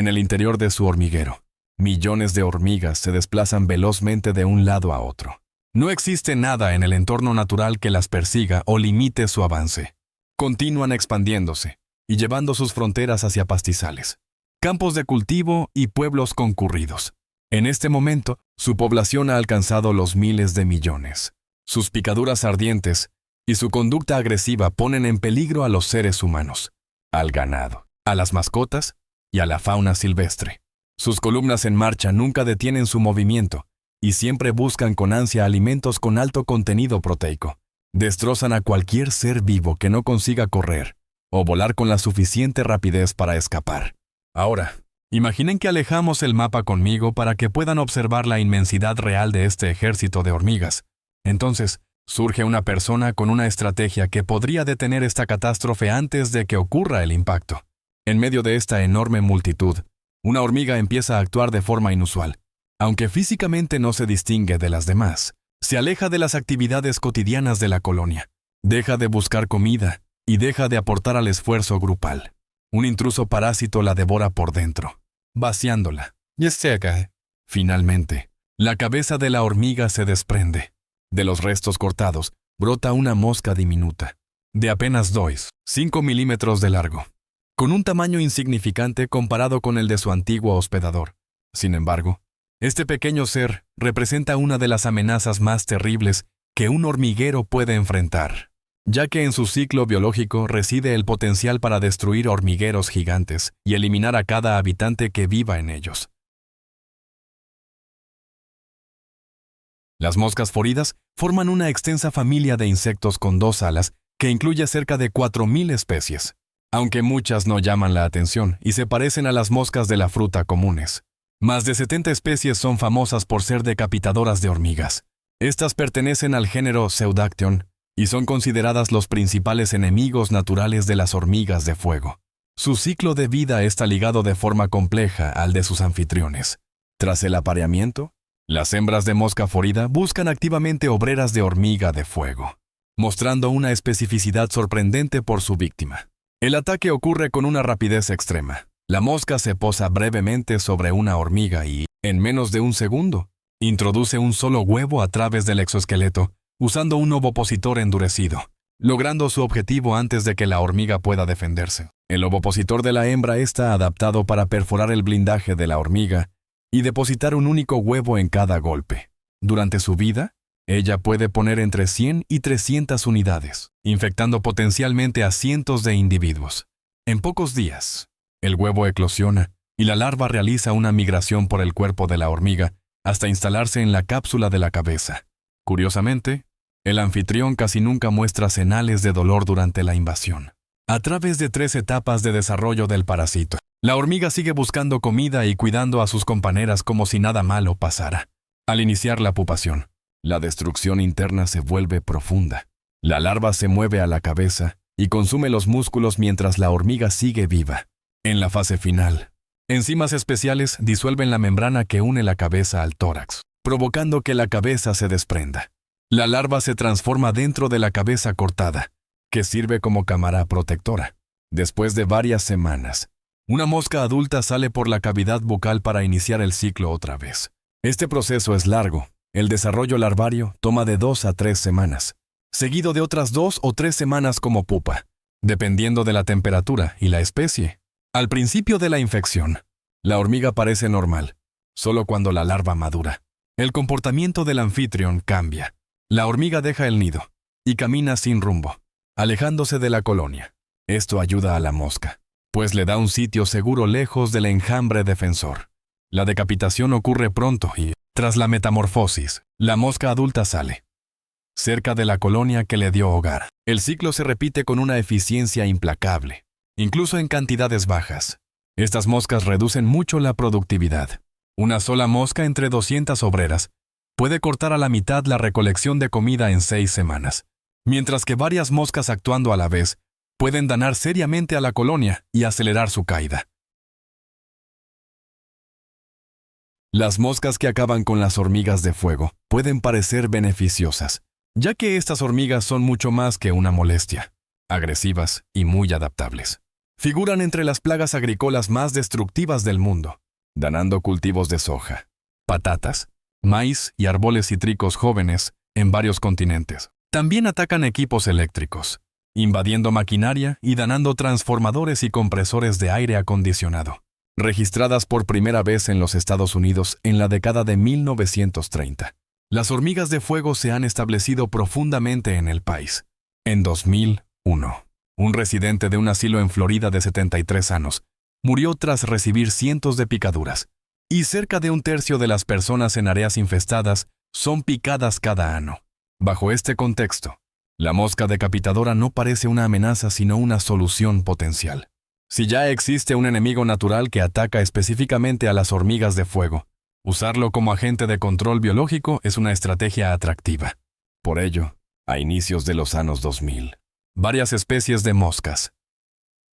En el interior de su hormiguero, millones de hormigas se desplazan velozmente de un lado a otro. No existe nada en el entorno natural que las persiga o limite su avance. Continúan expandiéndose y llevando sus fronteras hacia pastizales, campos de cultivo y pueblos concurridos. En este momento, su población ha alcanzado los miles de millones. Sus picaduras ardientes y su conducta agresiva ponen en peligro a los seres humanos, al ganado, a las mascotas y a la fauna silvestre. Sus columnas en marcha nunca detienen su movimiento y siempre buscan con ansia alimentos con alto contenido proteico. Destrozan a cualquier ser vivo que no consiga correr o volar con la suficiente rapidez para escapar. Ahora, imaginen que alejamos el mapa conmigo para que puedan observar la inmensidad real de este ejército de hormigas. Entonces, surge una persona con una estrategia que podría detener esta catástrofe antes de que ocurra el impacto. En medio de esta enorme multitud, una hormiga empieza a actuar de forma inusual. Aunque físicamente no se distingue de las demás, se aleja de las actividades cotidianas de la colonia. Deja de buscar comida y deja de aportar al esfuerzo grupal. Un intruso parásito la devora por dentro, vaciándola. Finalmente, la cabeza de la hormiga se desprende. De los restos cortados, brota una mosca diminuta, de apenas 5 milímetros de largo, con un tamaño insignificante comparado con el de su antiguo hospedador. Sin embargo, este pequeño ser representa una de las amenazas más terribles que un hormiguero puede enfrentar, ya que en su ciclo biológico reside el potencial para destruir hormigueros gigantes y eliminar a cada habitante que viva en ellos. Las moscas foridas forman una extensa familia de insectos con 2 alas que incluye cerca de 4.000 especies, aunque muchas no llaman la atención y se parecen a las moscas de la fruta comunes. Más de 70 especies son famosas por ser decapitadoras de hormigas. Estas pertenecen al género Pseudaction y son consideradas los principales enemigos naturales de las hormigas de fuego. Su ciclo de vida está ligado de forma compleja al de sus anfitriones. Tras el apareamiento, las hembras de mosca forida buscan activamente obreras de hormiga de fuego, mostrando una especificidad sorprendente por su víctima. El ataque ocurre con una rapidez extrema. La mosca se posa brevemente sobre una hormiga y, en menos de un segundo, introduce un solo huevo a través del exoesqueleto, usando un ovopositor endurecido, logrando su objetivo antes de que la hormiga pueda defenderse. El ovopositor de la hembra está adaptado para perforar el blindaje de la hormiga y depositar un único huevo en cada golpe. Durante su vida, ella puede poner entre 100 y 300 unidades, infectando potencialmente a cientos de individuos. En pocos días, el huevo eclosiona y la larva realiza una migración por el cuerpo de la hormiga hasta instalarse en la cápsula de la cabeza. Curiosamente, el anfitrión casi nunca muestra señales de dolor durante la invasión. A través de 3 etapas de desarrollo del parásito, la hormiga sigue buscando comida y cuidando a sus compañeras como si nada malo pasara. Al iniciar la pupación, la destrucción interna se vuelve profunda. La larva se mueve a la cabeza y consume los músculos mientras la hormiga sigue viva. En la fase final, enzimas especiales disuelven la membrana que une la cabeza al tórax, provocando que la cabeza se desprenda. La larva se transforma dentro de la cabeza cortada, que sirve como cámara protectora. Después de varias semanas, una mosca adulta sale por la cavidad bucal para iniciar el ciclo otra vez. Este proceso es largo. El desarrollo larvario toma de 2 a 3 semanas, seguido de otras 2 o 3 semanas como pupa, dependiendo de la temperatura y la especie. Al principio de la infección, la hormiga parece normal, solo cuando la larva madura. El comportamiento del anfitrión cambia. La hormiga deja el nido y camina sin rumbo, alejándose de la colonia. Esto ayuda a la mosca, pues le da un sitio seguro lejos del enjambre defensor. La decapitación ocurre pronto y, tras la metamorfosis, la mosca adulta sale, cerca de la colonia que le dio hogar. El ciclo se repite con una eficiencia implacable, incluso en cantidades bajas. Estas moscas reducen mucho la productividad. Una sola mosca entre 200 obreras puede cortar a la mitad la recolección de comida en 6 semanas, mientras que varias moscas actuando a la vez pueden dañar seriamente a la colonia y acelerar su caída. Las moscas que acaban con las hormigas de fuego pueden parecer beneficiosas, ya que estas hormigas son mucho más que una molestia, agresivas y muy adaptables. figuran entre las plagas agrícolas más destructivas del mundo, dañando cultivos de soja, patatas, maíz y árboles cítricos jóvenes en varios continentes. También atacan equipos eléctricos, invadiendo maquinaria y dañando transformadores y compresores de aire acondicionado, registradas por primera vez en los Estados Unidos en la década de 1930. Las hormigas de fuego se han establecido profundamente en el país. En 2001, un residente de un asilo en Florida de 73 años murió tras recibir cientos de picaduras, y cerca de un tercio de las personas en áreas infestadas son picadas cada año. Bajo este contexto, la mosca decapitadora no parece una amenaza sino una solución potencial. Si ya existe un enemigo natural que ataca específicamente a las hormigas de fuego, usarlo como agente de control biológico es una estrategia atractiva. Por ello, a inicios de los años 2000, varias especies de moscas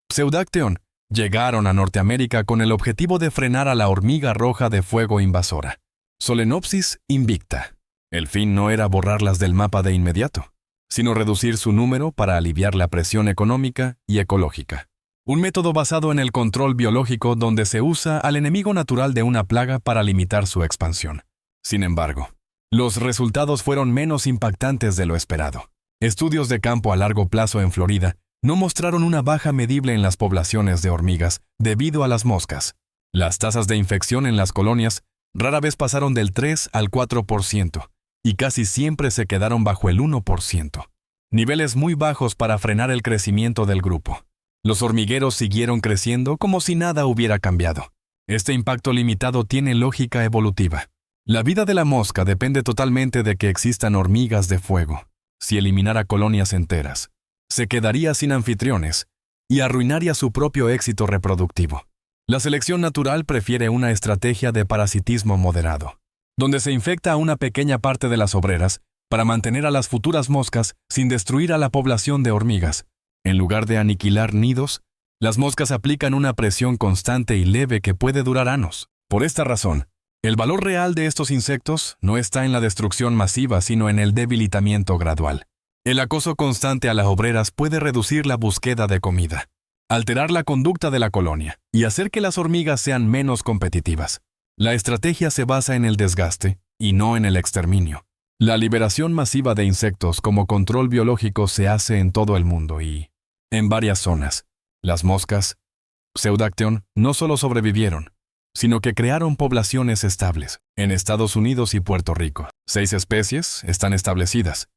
Pseudacteon llegaron a Norteamérica con el objetivo de frenar a la hormiga roja de fuego invasora, Solenopsis invicta. El fin no era borrarlas del mapa de inmediato, sino reducir su número para aliviar la presión económica y ecológica. Un método basado en el control biológico donde se usa al enemigo natural de una plaga para limitar su expansión. Sin embargo, los resultados fueron menos impactantes de lo esperado. Estudios de campo a largo plazo en Florida no mostraron una baja medible en las poblaciones de hormigas debido a las moscas. Las tasas de infección en las colonias rara vez pasaron del 3 al 4%, y casi siempre se quedaron bajo el 1%. Niveles muy bajos para frenar el crecimiento del grupo. Los hormigueros siguieron creciendo como si nada hubiera cambiado. Este impacto limitado tiene lógica evolutiva. La vida de la mosca depende totalmente de que existan hormigas de fuego. Si eliminara colonias enteras, se quedaría sin anfitriones y arruinaría su propio éxito reproductivo. La selección natural prefiere una estrategia de parasitismo moderado, donde se infecta a una pequeña parte de las obreras para mantener a las futuras moscas sin destruir a la población de hormigas. En lugar de aniquilar nidos, las moscas aplican una presión constante y leve que puede durar años. Por esta razón, el valor real de estos insectos no está en la destrucción masiva, sino en el debilitamiento gradual. El acoso constante a las obreras puede reducir la búsqueda de comida, alterar la conducta de la colonia y hacer que las hormigas sean menos competitivas. La estrategia se basa en el desgaste y no en el exterminio. La liberación masiva de insectos como control biológico se hace en todo el mundo y, en varias zonas, las moscas Pseudacteon no solo sobrevivieron, sino que crearon poblaciones estables en Estados Unidos y Puerto Rico. 6 especies están establecidas,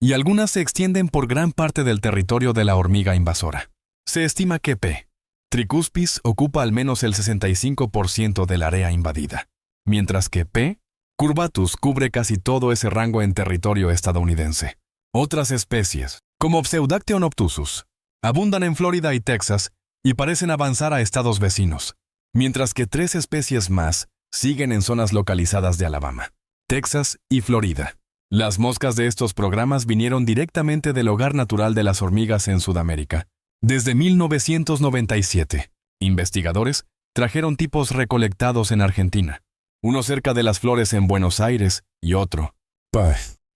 y algunas se extienden por gran parte del territorio de la hormiga invasora. Se estima que P. tricuspis ocupa al menos el 65% del área invadida, mientras que P. curvatus cubre casi todo ese rango en territorio estadounidense. Otras especies, como Pseudacteon obtusus, abundan en Florida y Texas y parecen avanzar a estados vecinos, mientras que 3 especies más siguen en zonas localizadas de Alabama, Texas y Florida. Las moscas de estos programas vinieron directamente del hogar natural de las hormigas en Sudamérica. Desde 1997, investigadores trajeron tipos recolectados en Argentina, uno cerca de las flores en Buenos Aires y otro, P.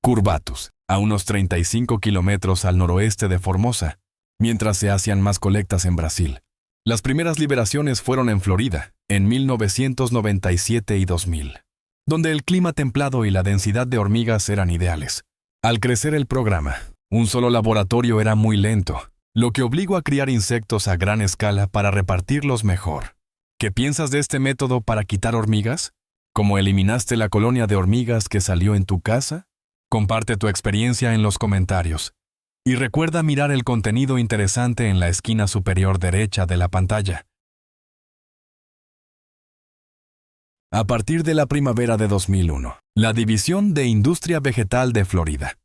curvatus, a unos 35 kilómetros al noroeste de Formosa, mientras se hacían más colectas en Brasil. Las primeras liberaciones fueron en Florida, en 1997 y 2000, donde el clima templado y la densidad de hormigas eran ideales. Al crecer el programa, un solo laboratorio era muy lento, lo que obligó a criar insectos a gran escala para repartirlos mejor. ¿Qué piensas de este método para quitar hormigas? ¿Cómo eliminaste la colonia de hormigas que salió en tu casa? Comparte tu experiencia en los comentarios. Y recuerda mirar el contenido interesante en la esquina superior derecha de la pantalla. A partir de la primavera de 2001, la División de Industria Vegetal de Florida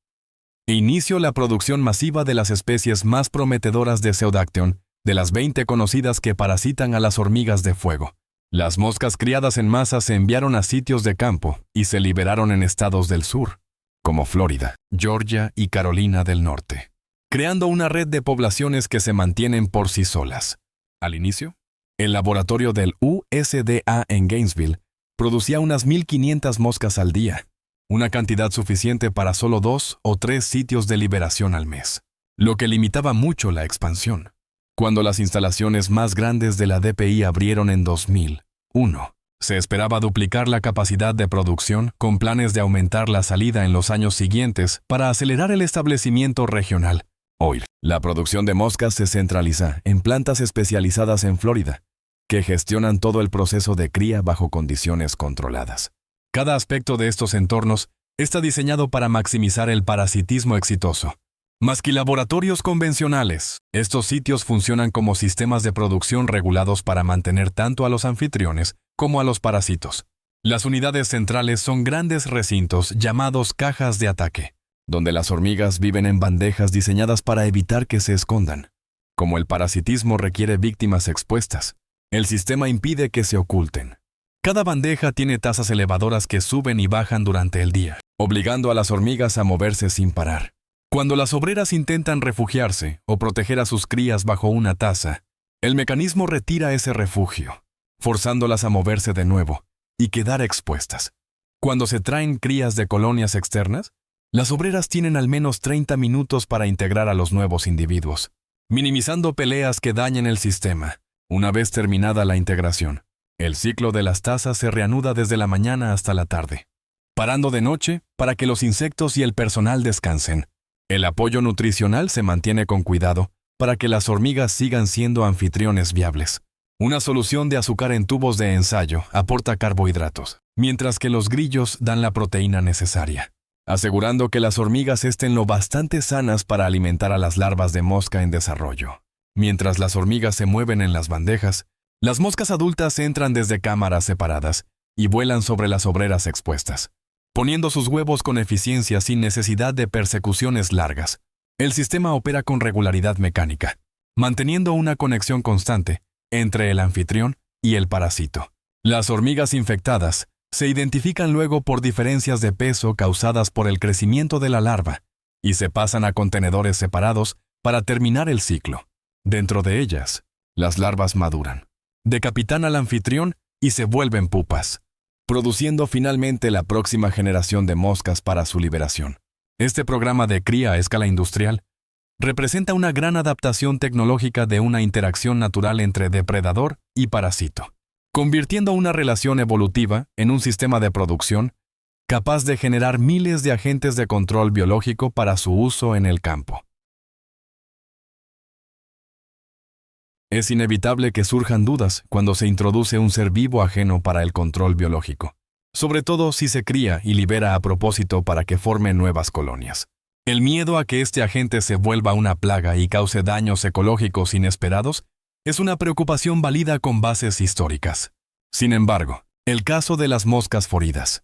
inició la producción masiva de las especies más prometedoras de Pseudacteon, de las 20 conocidas que parasitan a las hormigas de fuego. Las moscas criadas en masa se enviaron a sitios de campo y se liberaron en estados del sur, como Florida, Georgia y Carolina del Norte, creando una red de poblaciones que se mantienen por sí solas. Al inicio, el laboratorio del USDA en Gainesville producía unas 1.500 moscas al día, una cantidad suficiente para solo 2 o 3 sitios de liberación al mes, lo que limitaba mucho la expansión. Cuando las instalaciones más grandes de la DPI abrieron en 2001, se esperaba duplicar la capacidad de producción con planes de aumentar la salida en los años siguientes para acelerar el establecimiento regional. Hoy, la producción de moscas se centraliza en plantas especializadas en Florida, que gestionan todo el proceso de cría bajo condiciones controladas. Cada aspecto de estos entornos está diseñado para maximizar el parasitismo exitoso. Más que laboratorios convencionales, estos sitios funcionan como sistemas de producción regulados para mantener tanto a los anfitriones como a los parásitos. Las unidades centrales son grandes recintos llamados cajas de ataque, donde las hormigas viven en bandejas diseñadas para evitar que se escondan. Como el parasitismo requiere víctimas expuestas, el sistema impide que se oculten. Cada bandeja tiene tasas elevadoras que suben y bajan durante el día, obligando a las hormigas a moverse sin parar. Cuando las obreras intentan refugiarse o proteger a sus crías bajo una taza, el mecanismo retira ese refugio, forzándolas a moverse de nuevo y quedar expuestas. Cuando se traen crías de colonias externas, las obreras tienen al menos 30 minutos para integrar a los nuevos individuos, minimizando peleas que dañen el sistema. Una vez terminada la integración, el ciclo de las tazas se reanuda desde la mañana hasta la tarde, parando de noche para que los insectos y el personal descansen. El apoyo nutricional se mantiene con cuidado para que las hormigas sigan siendo anfitriones viables. Una solución de azúcar en tubos de ensayo aporta carbohidratos, mientras que los grillos dan la proteína necesaria, asegurando que las hormigas estén lo bastante sanas para alimentar a las larvas de mosca en desarrollo. Mientras las hormigas se mueven en las bandejas, las moscas adultas entran desde cámaras separadas y vuelan sobre las obreras expuestas, poniendo sus huevos con eficiencia sin necesidad de persecuciones largas. El sistema opera con regularidad mecánica, manteniendo una conexión constante entre el anfitrión y el parásito. Las hormigas infectadas se identifican luego por diferencias de peso causadas por el crecimiento de la larva y se pasan a contenedores separados para terminar el ciclo. Dentro de ellas, las larvas maduran, decapitan al anfitrión y se vuelven pupas, produciendo finalmente la próxima generación de moscas para su liberación. Este programa de cría a escala industrial representa una gran adaptación tecnológica de una interacción natural entre depredador y parásito, convirtiendo una relación evolutiva en un sistema de producción capaz de generar miles de agentes de control biológico para su uso en el campo. Es inevitable que surjan dudas cuando se introduce un ser vivo ajeno para el control biológico, sobre todo si se cría y libera a propósito para que forme nuevas colonias. El miedo a que este agente se vuelva una plaga y cause daños ecológicos inesperados es una preocupación válida con bases históricas. Sin embargo, el caso de las moscas foridas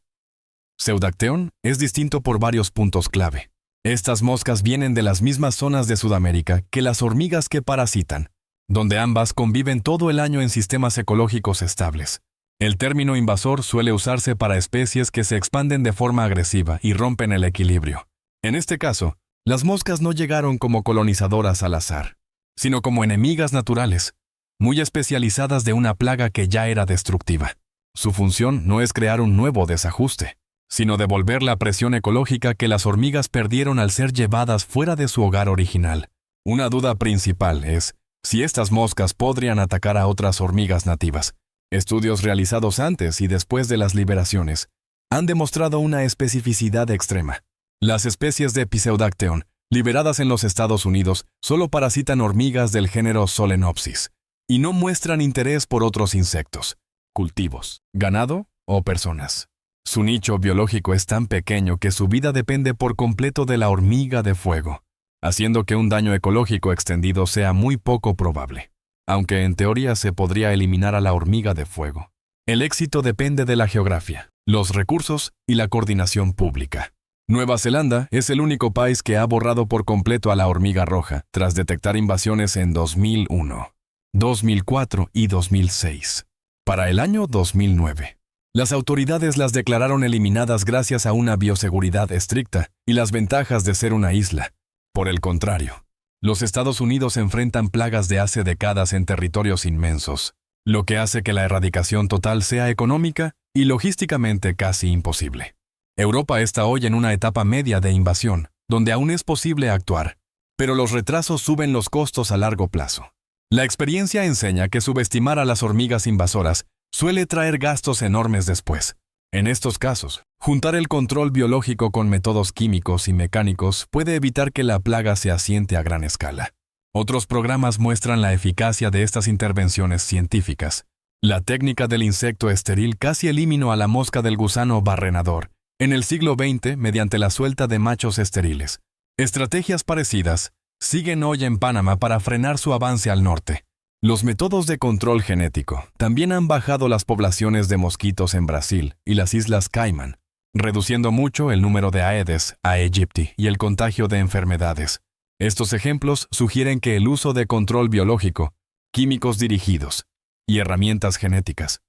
Pseudacteon es distinto por varios puntos clave. Estas moscas vienen de las mismas zonas de Sudamérica que las hormigas que parasitan, donde ambas conviven todo el año en sistemas ecológicos estables. El término invasor suele usarse para especies que se expanden de forma agresiva y rompen el equilibrio. En este caso, las moscas no llegaron como colonizadoras al azar, sino como enemigas naturales, muy especializadas de una plaga que ya era destructiva. Su función no es crear un nuevo desajuste, sino devolver la presión ecológica que las hormigas perdieron al ser llevadas fuera de su hogar original. Una duda principal es si estas moscas podrían atacar a otras hormigas nativas. Estudios realizados antes y después de las liberaciones han demostrado una especificidad extrema. Las especies de Pseudacteon liberadas en los Estados Unidos solo parasitan hormigas del género Solenopsis y no muestran interés por otros insectos, cultivos, ganado o personas. Su nicho biológico es tan pequeño que su vida depende por completo de la hormiga de fuego, haciendo que un daño ecológico extendido sea muy poco probable, aunque en teoría se podría eliminar a la hormiga de fuego. El éxito depende de la geografía, los recursos y la coordinación pública. Nueva Zelanda es el único país que ha borrado por completo a la hormiga roja tras detectar invasiones en 2001, 2004 y 2006. Para el año 2009, las autoridades las declararon eliminadas gracias a una bioseguridad estricta y las ventajas de ser una isla. Por el contrario, los Estados Unidos enfrentan plagas de hace décadas en territorios inmensos, lo que hace que la erradicación total sea económica y logísticamente casi imposible. Europa está hoy en una etapa media de invasión, donde aún es posible actuar, pero los retrasos suben los costos a largo plazo. La experiencia enseña que subestimar a las hormigas invasoras suele traer gastos enormes después. En estos casos, juntar el control biológico con métodos químicos y mecánicos puede evitar que la plaga se asiente a gran escala. Otros programas muestran la eficacia de estas intervenciones científicas. La técnica del insecto estéril casi eliminó a la mosca del gusano barrenador en el siglo XX mediante la suelta de machos estériles. Estrategias parecidas siguen hoy en Panamá para frenar su avance al norte. Los métodos de control genético también han bajado las poblaciones de mosquitos en Brasil y las Islas Caimán, reduciendo mucho el número de Aedes aegypti y el contagio de enfermedades. Estos ejemplos sugieren que el uso de control biológico, químicos dirigidos y herramientas genéticas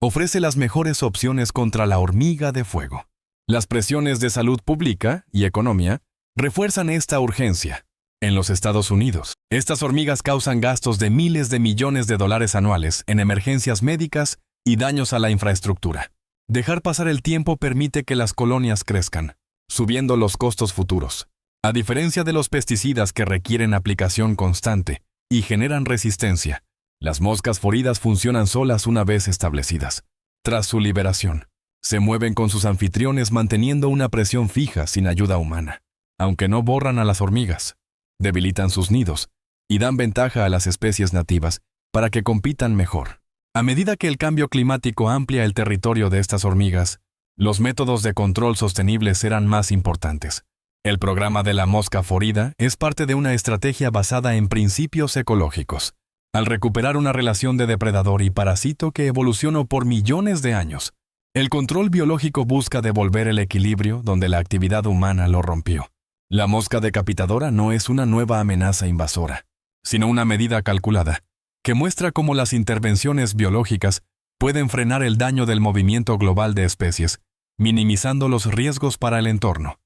ofrece las mejores opciones contra la hormiga de fuego. Las presiones de salud pública y economía refuerzan esta urgencia. En los Estados Unidos, estas hormigas causan gastos de miles de millones de dólares anuales en emergencias médicas y daños a la infraestructura. Dejar pasar el tiempo permite que las colonias crezcan, subiendo los costos futuros. A diferencia de los pesticidas que requieren aplicación constante y generan resistencia, las moscas foridas funcionan solas una vez establecidas. Tras su liberación, se mueven con sus anfitriones manteniendo una presión fija sin ayuda humana. Aunque no borran a las hormigas, debilitan sus nidos y dan ventaja a las especies nativas para que compitan mejor. A medida que el cambio climático amplia el territorio de estas hormigas, los métodos de control sostenibles serán más importantes. El programa de la mosca forida es parte de una estrategia basada en principios ecológicos. Al recuperar una relación de depredador y parásito que evolucionó por millones de años, el control biológico busca devolver el equilibrio donde la actividad humana lo rompió. La mosca decapitadora no es una nueva amenaza invasora, sino una medida calculada, que muestra cómo las intervenciones biológicas pueden frenar el daño del movimiento global de especies, minimizando los riesgos para el entorno.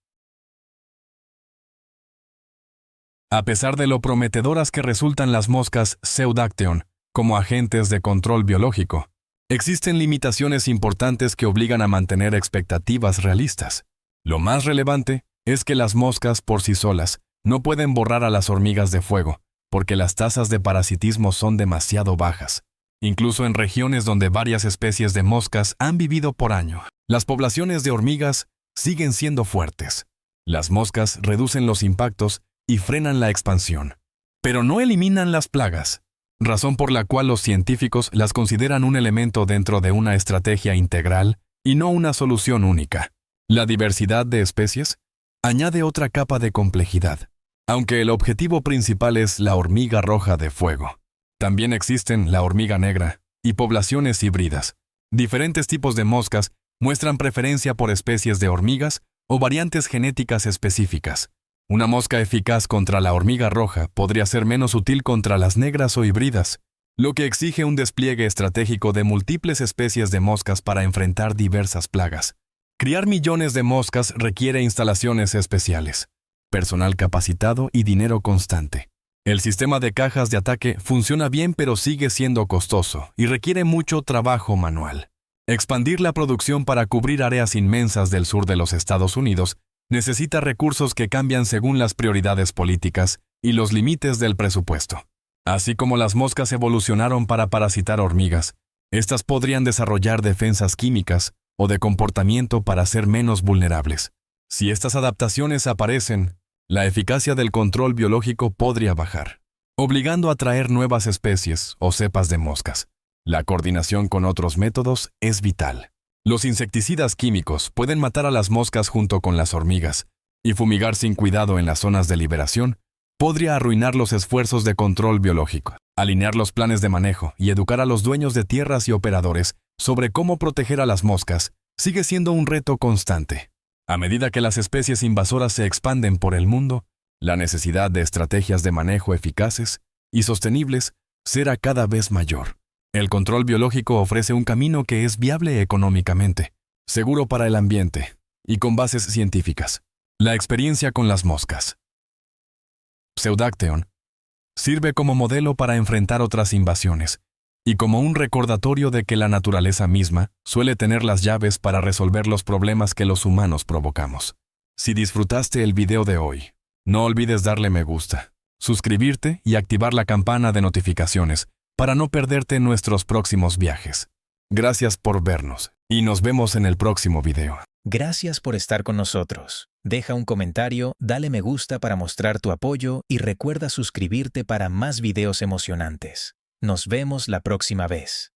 A pesar de lo prometedoras que resultan las moscas Pseudacteon como agentes de control biológico, existen limitaciones importantes que obligan a mantener expectativas realistas. Lo más relevante es que las moscas por sí solas no pueden borrar a las hormigas de fuego, porque las tasas de parasitismo son demasiado bajas. Incluso en regiones donde varias especies de moscas han vivido por años, las poblaciones de hormigas siguen siendo fuertes. Las moscas reducen los impactos y frenan la expansión, pero no eliminan las plagas, razón por la cual los científicos las consideran un elemento dentro de una estrategia integral y no una solución única. La diversidad de especies añade otra capa de complejidad. Aunque el objetivo principal es la hormiga roja de fuego, también existen la hormiga negra y poblaciones híbridas. Diferentes tipos de moscas muestran preferencia por especies de hormigas o variantes genéticas específicas. Una mosca eficaz contra la hormiga roja podría ser menos útil contra las negras o híbridas, lo que exige un despliegue estratégico de múltiples especies de moscas para enfrentar diversas plagas. Criar millones de moscas requiere instalaciones especiales, personal capacitado y dinero constante. El sistema de cajas de ataque funciona bien pero sigue siendo costoso y requiere mucho trabajo manual. Expandir la producción para cubrir áreas inmensas del sur de los Estados Unidos necesita recursos que cambian según las prioridades políticas y los límites del presupuesto. Así como las moscas evolucionaron para parasitar hormigas, estas podrían desarrollar defensas químicas o de comportamiento para ser menos vulnerables. Si estas adaptaciones aparecen, la eficacia del control biológico podría bajar, obligando a traer nuevas especies o cepas de moscas. La coordinación con otros métodos es vital. Los insecticidas químicos pueden matar a las moscas junto con las hormigas, y fumigar sin cuidado en las zonas de liberación podría arruinar los esfuerzos de control biológico. Alinear los planes de manejo y educar a los dueños de tierras y operadores sobre cómo proteger a las moscas sigue siendo un reto constante. A medida que las especies invasoras se expanden por el mundo, la necesidad de estrategias de manejo eficaces y sostenibles será cada vez mayor. El control biológico ofrece un camino que es viable económicamente, seguro para el ambiente y con bases científicas. La experiencia con las moscas Pseudacteon sirve como modelo para enfrentar otras invasiones y como un recordatorio de que la naturaleza misma suele tener las llaves para resolver los problemas que los humanos provocamos. Si disfrutaste el video de hoy, no olvides darle me gusta suscribirte y activar la campana de notificaciones para no perderte nuestros próximos viajes. Gracias por vernos y nos vemos en el próximo video. Gracias por estar con nosotros. Deja un comentario, dale me gusta para mostrar tu apoyo y recuerda suscribirte para más videos emocionantes. Nos vemos la próxima vez.